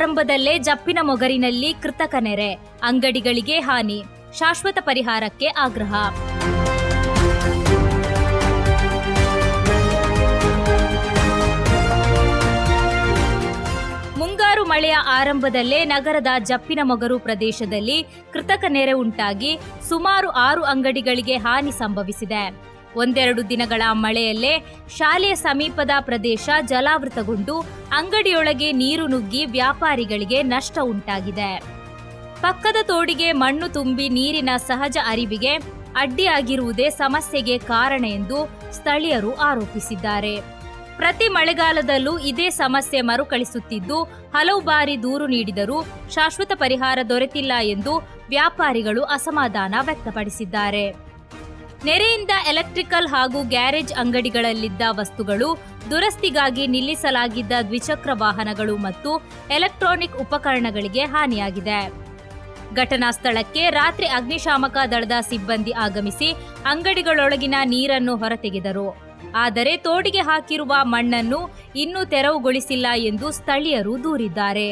ಆರಂಭದಲ್ಲೇ ಜಪ್ಪಿನ ಮೊಗರಿನಲ್ಲಿ ಕೃತಕ ನೆರೆ, ಅಂಗಡಿಗಳಿಗೆ ಹಾನಿ, ಶಾಶ್ವತ ಪರಿಹಾರಕ್ಕೆ ಆಗ್ರಹ. ಮುಂಗಾರು ಮಳೆಯ ಆರಂಭದಲ್ಲೇ ನಗರದ ಜಪ್ಪಿನ ಮೊಗರು ಪ್ರದೇಶದಲ್ಲಿ ಕೃತಕ ನೆರೆ ಉಂಟಾಗಿ ಸುಮಾರು 6 ಅಂಗಡಿಗಳಿಗೆ ಹಾನಿ ಸಂಭವಿಸಿದೆ. ಒಂದೆರಡು ದಿನಗಳ ಮಳೆಯಲ್ಲೇ ಶಾಲೆಯ ಸಮೀಪದ ಪ್ರದೇಶ ಜಲಾವೃತಗೊಂಡು ಅಂಗಡಿಯೊಳಗೆ ನೀರು ನುಗ್ಗಿ ವ್ಯಾಪಾರಿಗಳಿಗೆ ನಷ್ಟ ಉಂಟಾಗಿದೆ. ಪಕ್ಕದ ತೋಡಿಗೆ ಮಣ್ಣು ತುಂಬಿ ನೀರಿನ ಸಹಜ ಅರಿವಿಗೆ ಅಡ್ಡಿಯಾಗಿರುವುದೇ ಸಮಸ್ಯೆಗೆ ಕಾರಣ ಎಂದು ಸ್ಥಳೀಯರು ಆರೋಪಿಸಿದ್ದಾರೆ. ಪ್ರತಿ ಮಳೆಗಾಲದಲ್ಲೂ ಇದೇ ಸಮಸ್ಯೆ ಮರುಕಳಿಸುತ್ತಿದ್ದು, ಹಲವು ಬಾರಿ ದೂರು ನೀಡಿದರೂ ಶಾಶ್ವತ ಪರಿಹಾರ ದೊರೆತಿಲ್ಲ ಎಂದು ವ್ಯಾಪಾರಿಗಳು ಅಸಮಾಧಾನ ವ್ಯಕ್ತಪಡಿಸಿದ್ದಾರೆ. ನೆರೆಯಿಂದ ಎಲೆಕ್ಟ್ರಿಕಲ್ ಹಾಗೂ ಗ್ಯಾರೇಜ್ ಅಂಗಡಿಗಳಲ್ಲಿದ್ದ ವಸ್ತುಗಳು, ದುರಸ್ತಿಗಾಗಿ ನಿಲ್ಲಿಸಲಾಗಿದ್ದ ದ್ವಿಚಕ್ರ ವಾಹನಗಳು ಮತ್ತು ಎಲೆಕ್ಟ್ರಾನಿಕ್ ಉಪಕರಣಗಳಿಗೆ ಹಾನಿಯಾಗಿದೆ. ಘಟನಾ ಸ್ಥಳಕ್ಕೆ ರಾತ್ರಿ ಅಗ್ನಿಶಾಮಕ ದಳದ ಸಿಬ್ಬಂದಿ ಆಗಮಿಸಿ ಅಂಗಡಿಗಳೊಳಗಿನ ನೀರನ್ನು ಹೊರತೆಗೆದರು. ಆದರೆ ತೋಡಿಗೆ ಹಾಕಿರುವ ಮಣ್ಣನ್ನು ಇನ್ನೂ ತೆರವುಗೊಳಿಸಿಲ್ಲ ಎಂದು ಸ್ಥಳೀಯರು ದೂರಿದ್ದಾರೆ.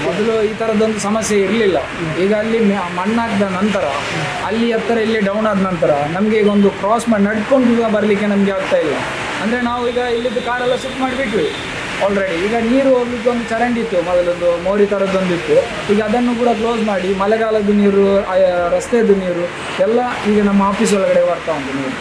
ಮೊದಲು ಈ ಥರದ್ದೊಂದು ಸಮಸ್ಯೆ ಇರಲಿಲ್ಲ. ಈಗ ಅಲ್ಲಿ ಮಣ್ಣಾದ ನಂತರ ಅಲ್ಲಿ ಎತ್ತರ ಇಲ್ಲಿ ಡೌನ್ ಆದ ನಂತರ ನಮಗೆ ಈಗ ಒಂದು ಕ್ರಾಸ್ ಮಾಡಿ ನಡ್ಕೊಂಡು ಬರಲಿಕ್ಕೆ ನಮಗೆ ಆಗ್ತಾ ಇಲ್ಲ. ಅಂದರೆ ನಾವು ಈಗ ಇಲ್ಲಿದ್ದು ಕಾರೆಲ್ಲ ಶಿಫ್ಟ್ ಮಾಡಿಬಿಟ್ವಿ ಆಲ್ರೆಡಿ. ಈಗ ನೀರು ಹೋಗ್ಲಿಕ್ಕೆ ಒಂದು ಚರಂಡಿ ಇತ್ತು, ಮೊದಲೊಂದು ಮೋರಿ ಥರದ್ದೊಂದಿತ್ತು. ಈಗ ಅದನ್ನು ಕೂಡ ಕ್ಲೋಸ್ ಮಾಡಿ ಮಳೆಗಾಲದ ನೀರು, ರಸ್ತೆಯದ್ದು ನೀರು ಎಲ್ಲ ಈಗ ನಮ್ಮ ಆಫೀಸ್ ಒಳಗಡೆ ಬರ್ತಾ ಉಂಟು ನೀರು.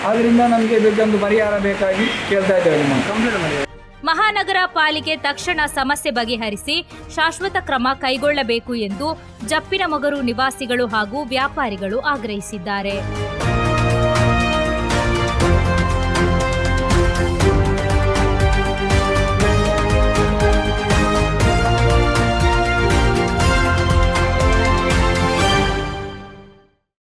ಆದ್ದರಿಂದ ನಮಗೆ ಇದಕ್ಕೊಂದು ಪರಿಹಾರ ಬೇಕಾಗಿ ಕೇಳ್ತಾ ಇದ್ದೇವೆ ನಿಮ್ಮ ಕಂಪ್ಲೇಂಟ್ ಮಾಡಿ. ಮಹಾನಗರ ಪಾಲಿಕೆ ತಕ್ಷಣ ಸಮಸ್ಯೆ ಬಗೆಹರಿಸಿ ಶಾಶ್ವತ ಕ್ರಮ ಕೈಗೊಳ್ಳಬೇಕು ಎಂದು ಜಪ್ಪಿನ ಮೊಗರು ನಿವಾಸಿಗಳು ಹಾಗೂ ವ್ಯಾಪಾರಿಗಳು ಆಗ್ರಹಿಸಿದ್ದಾರೆ.